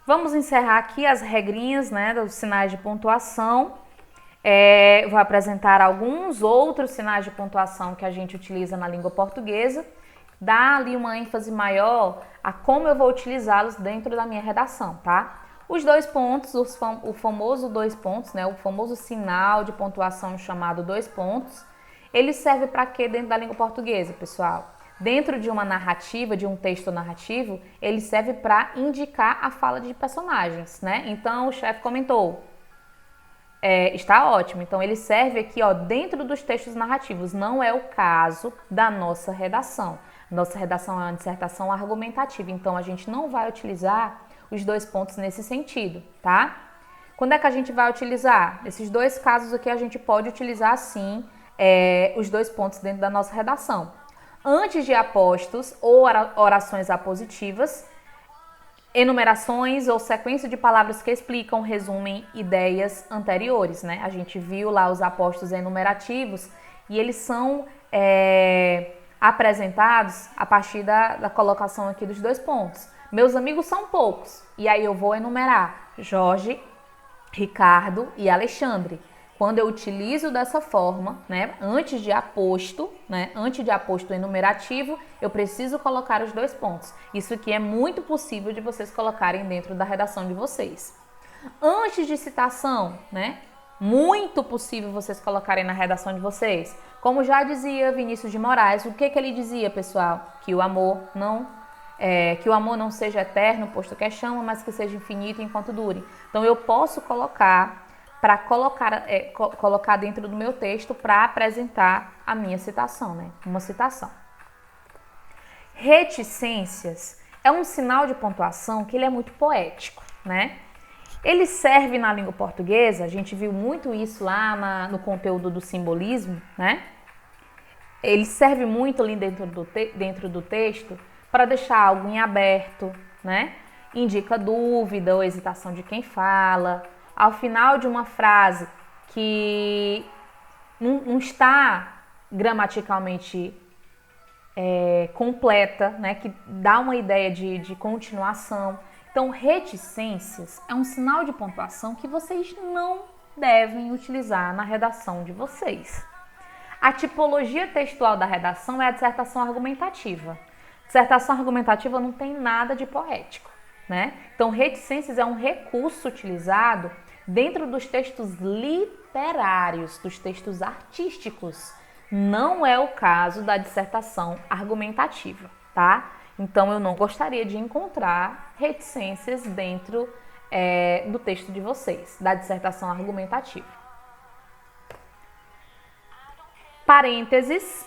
Vamos encerrar aqui as regrinhas, né, dos sinais de pontuação. Vou apresentar alguns outros sinais de pontuação que a gente utiliza na língua portuguesa. Dá ali uma ênfase maior a como eu vou utilizá-los dentro da minha redação, tá? Os 2 pontos, o famoso 2 pontos, né, o famoso sinal de pontuação chamado 2 pontos, ele serve para quê dentro da língua portuguesa, pessoal? Dentro de uma narrativa, de um texto narrativo, ele serve para indicar a fala de personagens, né? Então, o chefe comentou, está ótimo. Então, ele serve aqui, ó, dentro dos textos narrativos. Não é o caso da nossa redação. Nossa redação é uma dissertação argumentativa, então a gente não vai utilizar os 2 pontos nesse sentido, tá? Quando é que a gente vai utilizar? Nesses 2 casos aqui, a gente pode utilizar, sim, os 2 pontos dentro da nossa redação. Antes de apostos ou orações apositivas, enumerações ou sequência de palavras que explicam, resumem ideias anteriores, né? A gente viu lá os apostos enumerativos e eles são apresentados a partir da colocação aqui dos 2 pontos. Meus amigos são poucos, e aí eu vou enumerar Jorge, Ricardo e Alexandre. Quando eu utilizo dessa forma, né, antes de aposto enumerativo, eu preciso colocar os 2 pontos. Isso aqui é muito possível de vocês colocarem dentro da redação de vocês. Antes de citação, né, muito possível vocês colocarem na redação de vocês. Como já dizia Vinícius de Moraes, o que ele dizia, pessoal? Que o amor não seja eterno, posto que é chama, mas que seja infinito enquanto dure. Então eu posso colocar dentro do meu texto para apresentar a minha citação, né? Uma citação. Reticências é um sinal de pontuação que ele é muito poético, né? Ele serve na língua portuguesa, a gente viu muito isso lá no conteúdo do simbolismo, né? Ele serve muito ali dentro do texto para deixar algo em aberto, né? Indica dúvida ou hesitação de quem fala. Ao final de uma frase que não está gramaticalmente completa, né? Que dá uma ideia de continuação. Então, reticências é um sinal de pontuação que vocês não devem utilizar na redação de vocês. A tipologia textual da redação é a dissertação argumentativa. Dissertação argumentativa não tem nada de poético, né? Então, reticências é um recurso utilizado dentro dos textos literários, dos textos artísticos. Não é o caso da dissertação argumentativa, tá? Então, eu não gostaria de encontrar reticências dentro do texto de vocês, da dissertação argumentativa. Parênteses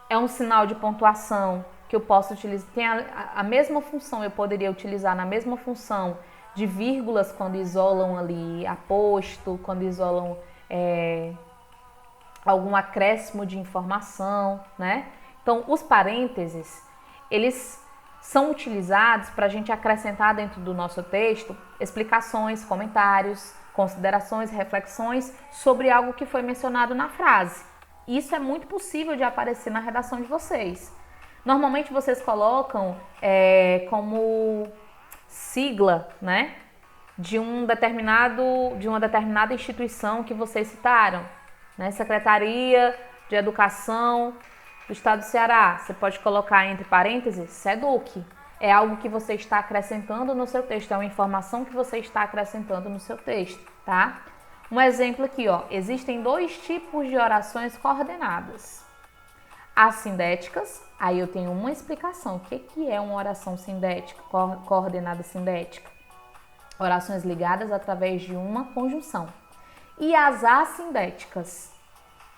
é um sinal de pontuação que eu posso utilizar. Tem a mesma função, eu poderia utilizar na mesma função de vírgulas quando isolam ali aposto, quando isolam algum acréscimo de informação, né? Então, os parênteses, eles são utilizados para a gente acrescentar dentro do nosso texto explicações, comentários, considerações, reflexões sobre algo que foi mencionado na frase. Isso é muito possível de aparecer na redação de vocês. Normalmente vocês colocam como sigla, né, de uma determinada instituição que vocês citaram, né, Secretaria de Educação do Estado do Ceará. Você pode colocar entre parênteses SEDUC. É algo que você está acrescentando no seu texto, é uma informação que você está acrescentando no seu texto, tá? Um exemplo aqui, ó, existem 2 tipos de orações coordenadas. As sindéticas, aí eu tenho uma explicação. O que é uma oração sindética, coordenada sindética? Orações ligadas através de uma conjunção. E as assindéticas,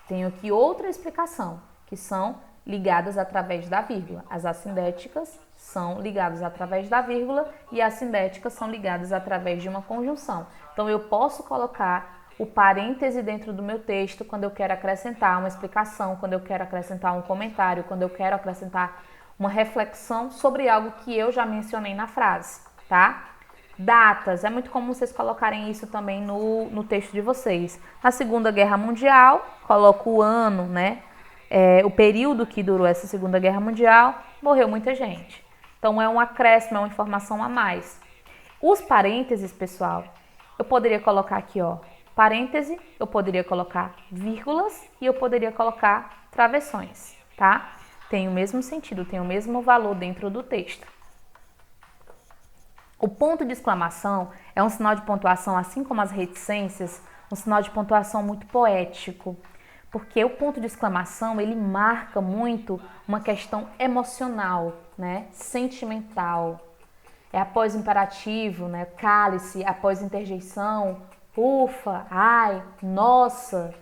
tenho aqui outra explicação, que são ligadas através da vírgula. As assindéticas são ligadas através da vírgula e as sindéticas são ligadas através de uma conjunção. Então, eu posso colocar o parêntese dentro do meu texto quando eu quero acrescentar uma explicação, quando eu quero acrescentar um comentário, quando eu quero acrescentar uma reflexão sobre algo que eu já mencionei na frase, tá? Datas, é muito comum vocês colocarem isso também no texto de vocês. Na Segunda Guerra Mundial, coloco o ano, né? O período que durou essa Segunda Guerra Mundial, morreu muita gente. Então, é um acréscimo, é uma informação a mais. Os parênteses, pessoal, eu poderia colocar aqui, ó, parêntese, eu poderia colocar vírgulas e eu poderia colocar travessões, tá? Tem o mesmo sentido, tem o mesmo valor dentro do texto. O ponto de exclamação é um sinal de pontuação, assim como as reticências, um sinal de pontuação muito poético, porque o ponto de exclamação, ele marca muito uma questão emocional, né? Sentimental. É após o imperativo, né? Cálice, após interjeição, ufa, ai, nossa.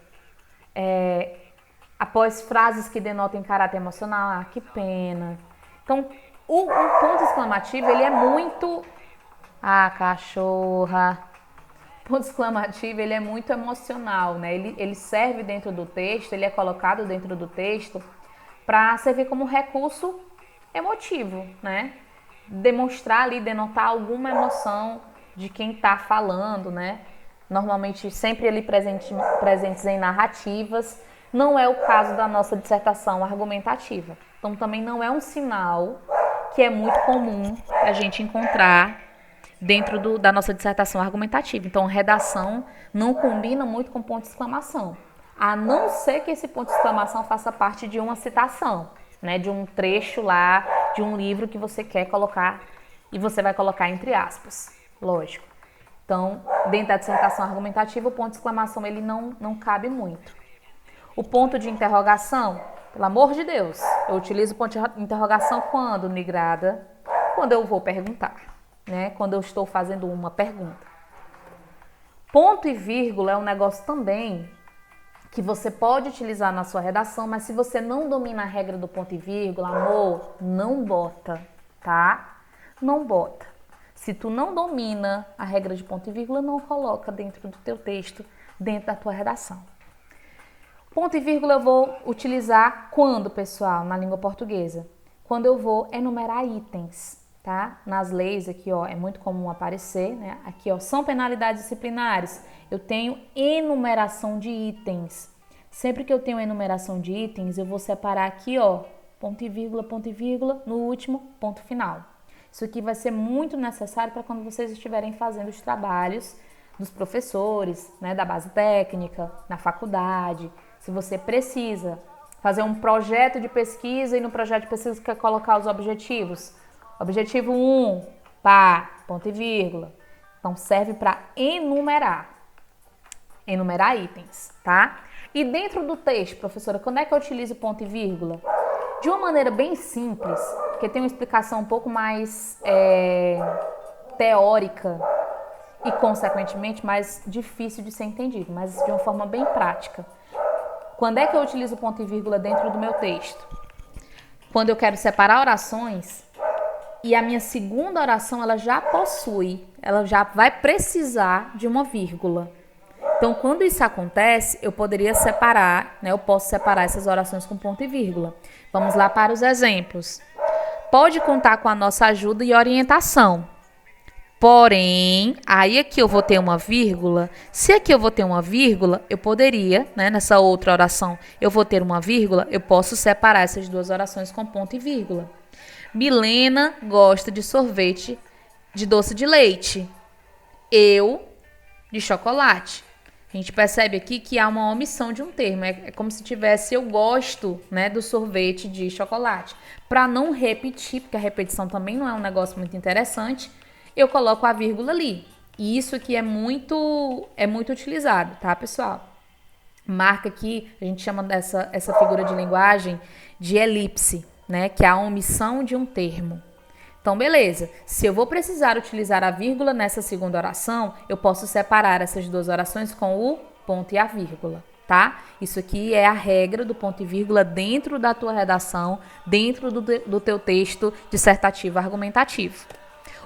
Após frases que denotem caráter emocional, ah, que pena. Então, o ponto exclamativo, ele é muito... Ah, cachorra. O ponto exclamativo, ele é muito emocional, né? Ele serve dentro do texto, ele é colocado dentro do texto para servir como recurso emotivo, né? Demonstrar ali, denotar alguma emoção de quem está falando, né? Normalmente sempre ali presentes em narrativas. Não é o caso da nossa dissertação argumentativa. Então também não é um sinal que é muito comum a gente encontrar dentro da nossa dissertação argumentativa. Então redação não combina muito com ponto de exclamação, a não ser que esse ponto de exclamação faça parte de uma citação, né? De um trecho lá, de um livro que você quer colocar e você vai colocar entre aspas, lógico. Então, dentro da dissertação argumentativa, o ponto de exclamação ele não cabe muito. O ponto de interrogação, pelo amor de Deus, eu utilizo o ponto de interrogação quando, Nigrada? Quando eu vou perguntar, né? Quando eu estou fazendo uma pergunta. Ponto e vírgula é um negócio também que você pode utilizar na sua redação, mas se você não domina a regra do ponto e vírgula, amor, não bota, tá? Não bota. Se tu não domina a regra de ponto e vírgula, não coloca dentro do teu texto, dentro da tua redação. Ponto e vírgula eu vou utilizar quando, pessoal, na língua portuguesa? Quando eu vou enumerar itens, tá? Nas leis aqui, ó, é muito comum aparecer, né? Aqui, ó, são penalidades disciplinares. Eu tenho enumeração de itens. Sempre que eu tenho enumeração de itens, eu vou separar aqui, ó, ponto e vírgula, no último, ponto final. Isso aqui vai ser muito necessário para quando vocês estiverem fazendo os trabalhos dos professores, né, da base técnica, na faculdade. Se você precisa fazer um projeto de pesquisa e no projeto de pesquisa quer colocar os objetivos. Objetivo 1, pá, ponto e vírgula. Então serve para enumerar itens, tá? E dentro do texto, professora, quando é que eu utilizo ponto e vírgula? De uma maneira bem simples, porque tem uma explicação um pouco mais teórica e, consequentemente, mais difícil de ser entendido, mas de uma forma bem prática. Quando é que eu utilizo ponto e vírgula dentro do meu texto? Quando eu quero separar orações e a minha segunda oração ela já vai precisar de uma vírgula. Então, quando isso acontece, eu poderia separar, né? Eu posso separar essas orações com ponto e vírgula. Vamos lá para os exemplos. Pode contar com a nossa ajuda e orientação. Porém, aí aqui eu vou ter uma vírgula. Se aqui eu vou ter uma vírgula, eu poderia, né, nessa outra oração, eu vou ter uma vírgula, eu posso separar essas duas orações com ponto e vírgula. Milena gosta de sorvete de doce de leite. Eu, de chocolate. A gente percebe aqui que há uma omissão de um termo. É como se tivesse eu gosto, né, do sorvete de chocolate. Para não repetir, porque a repetição também não é um negócio muito interessante, eu coloco a vírgula ali. E isso aqui é muito utilizado, tá, pessoal? Marca aqui, a gente chama essa figura de linguagem de elipse, né, que é a omissão de um termo. Então, beleza. Se eu vou precisar utilizar a vírgula nessa segunda oração, eu posso separar essas duas orações com o ponto e a vírgula, tá? Isso aqui é a regra do ponto e vírgula dentro da tua redação, dentro do teu texto dissertativo argumentativo.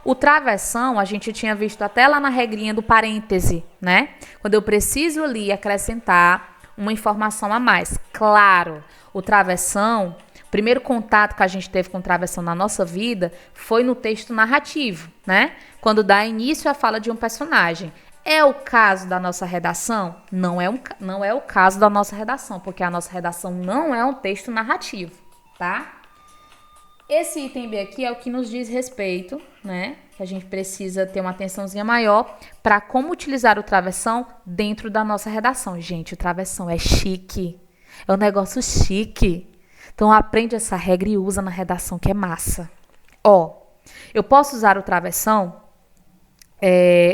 O travessão, a gente tinha visto até lá na regrinha do parêntese, né? Quando eu preciso ali acrescentar uma informação a mais. Claro, o travessão... O primeiro contato que a gente teve com travessão na nossa vida foi no texto narrativo, né? Quando dá início à fala de um personagem. É o caso da nossa redação? Não é o caso da nossa redação, porque a nossa redação não é um texto narrativo, tá? Esse item B aqui é o que nos diz respeito, né? que a gente precisa ter uma atençãozinha maior para como utilizar o travessão dentro da nossa redação. Gente, o travessão é chique, é um negócio chique. Então aprende essa regra e usa na redação, que é massa. Ó, eu posso usar o travessão,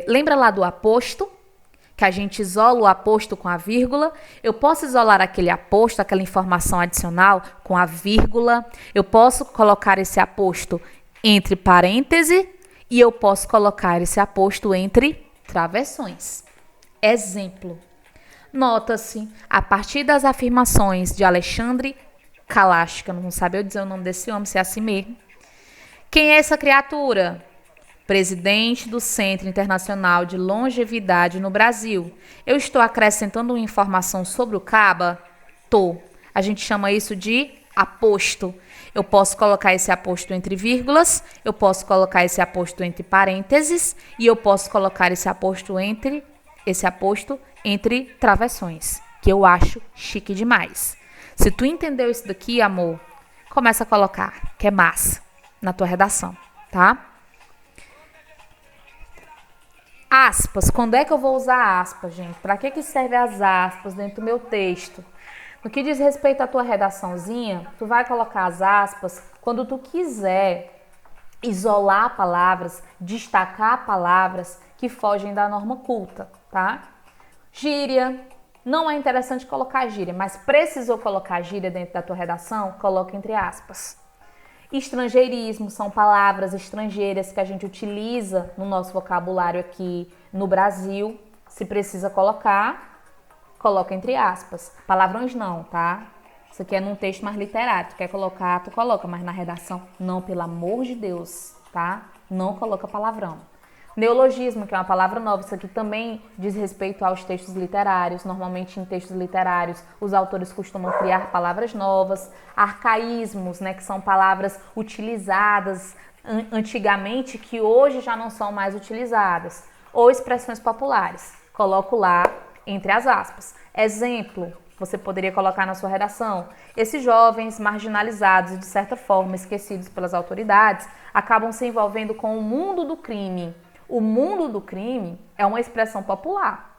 lembra lá do aposto? Que a gente isola o aposto com a vírgula. Eu posso isolar aquele aposto, aquela informação adicional com a vírgula. Eu posso colocar esse aposto entre parêntese e eu posso colocar esse aposto entre travessões. Exemplo. Nota-se, a partir das afirmações de Alexandre Kalash, que eu não sabia dizer o nome desse homem, se é assim mesmo. Quem é essa criatura? Presidente do Centro Internacional de Longevidade no Brasil. Eu estou acrescentando uma informação sobre o caba? Tô. A gente chama isso de aposto. Eu posso colocar esse aposto entre vírgulas, eu posso colocar esse aposto entre parênteses e eu posso colocar esse aposto entre travessões, que eu acho chique demais. Se tu entendeu isso daqui, amor, começa a colocar, que é massa, na tua redação, tá? Aspas. Quando é que eu vou usar aspas, gente? Para que serve as aspas dentro do meu texto? No que diz respeito à tua redaçãozinha, tu vai colocar as aspas quando tu quiser isolar palavras, destacar palavras que fogem da norma culta, tá? Gíria. Não é interessante colocar gíria, mas precisou colocar gíria dentro da tua redação? Coloca entre aspas. Estrangeirismo são palavras estrangeiras que a gente utiliza no nosso vocabulário aqui no Brasil. Se precisa colocar, coloca entre aspas. Palavrões não, tá? Isso aqui é num texto mais literário. Tu quer colocar, tu coloca, mas na redação, não, pelo amor de Deus, tá? Não coloca palavrão. Neologismo, que é uma palavra nova, isso aqui também diz respeito aos textos literários. Normalmente em textos literários os autores costumam criar palavras novas. Arcaísmos, né, que são palavras utilizadas antigamente que hoje já não são mais utilizadas. Ou expressões populares. Coloco lá entre as aspas. Exemplo, você poderia colocar na sua redação. Esses jovens marginalizados e de certa forma esquecidos pelas autoridades acabam se envolvendo com o mundo do crime. O mundo do crime é uma expressão popular,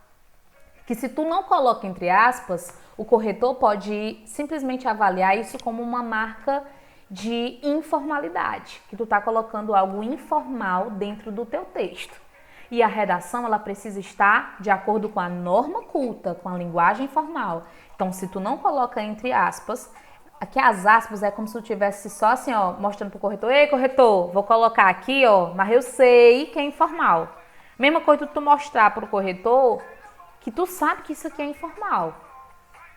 que se tu não coloca entre aspas, o corretor pode simplesmente avaliar isso como uma marca de informalidade, que tu tá colocando algo informal dentro do teu texto. E a redação, ela precisa estar de acordo com a norma culta, com a linguagem formal. Então, se tu não coloca entre aspas, aqui as aspas é como se tu tivesse só assim, ó, mostrando pro corretor, ei, corretor, vou colocar aqui, ó, mas eu sei que é informal. Mesma coisa tu mostrar pro corretor que tu sabe que isso aqui é informal,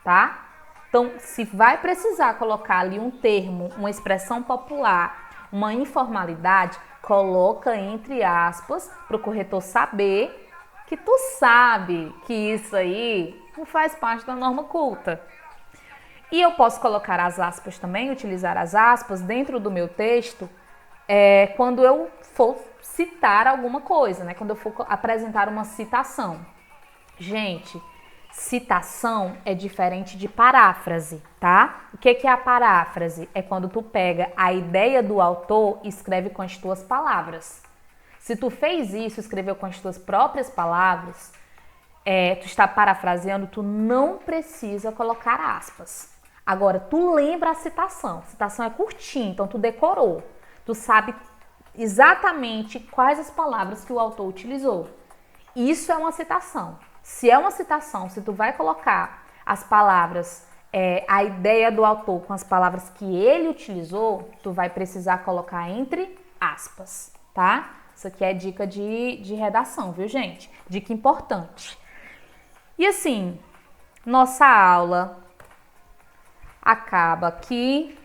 tá? Então, se vai precisar colocar ali um termo, uma expressão popular, uma informalidade, coloca entre aspas pro corretor saber que tu sabe que isso aí não faz parte da norma culta. E eu posso colocar as aspas também, utilizar as aspas dentro do meu texto quando eu for citar alguma coisa, né? Quando eu for apresentar uma citação. Gente, citação é diferente de paráfrase, tá? O que é a paráfrase? É quando tu pega a ideia do autor e escreve com as tuas palavras. Se tu fez isso, escreveu com as tuas próprias palavras, tu está parafraseando, tu não precisa colocar aspas. Agora, tu lembra a citação. A citação é curtinha, então tu decorou. Tu sabe exatamente quais as palavras que o autor utilizou. Isso é uma citação. Se é uma citação, se tu vai colocar as palavras, a ideia do autor com as palavras que ele utilizou, tu vai precisar colocar entre aspas, tá? Isso aqui é dica de redação, viu, gente? Dica importante. E assim, nossa aula acaba aqui.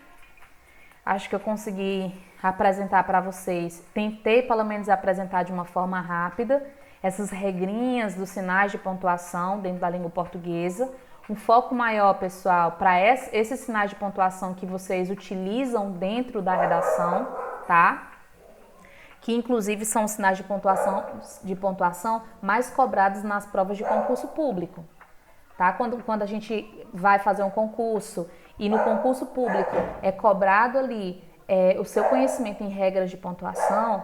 Acho que eu consegui apresentar para vocês. Tentei pelo menos apresentar de uma forma rápida essas regrinhas dos sinais de pontuação dentro da língua portuguesa. Um foco maior, pessoal, para esses sinais de pontuação que vocês utilizam dentro da redação, tá? Que inclusive são os sinais de pontuação mais cobrados nas provas de concurso público. Tá? Quando a gente vai fazer um concurso e no concurso público é cobrado ali o seu conhecimento em regras de pontuação,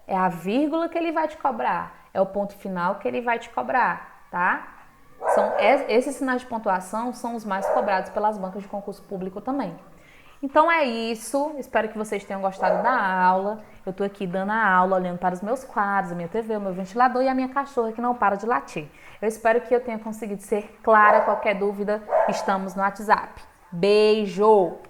é a vírgula que ele vai te cobrar, é o ponto final que ele vai te cobrar, tá? Esses sinais de pontuação são os mais cobrados pelas bancas de concurso público também. Então é isso, espero que vocês tenham gostado da aula. Eu tô aqui dando a aula, olhando para os meus quadros, a minha TV, o meu ventilador e a minha cachorra que não para de latir. Eu espero que eu tenha conseguido ser clara. Qualquer dúvida, estamos no WhatsApp. Beijo!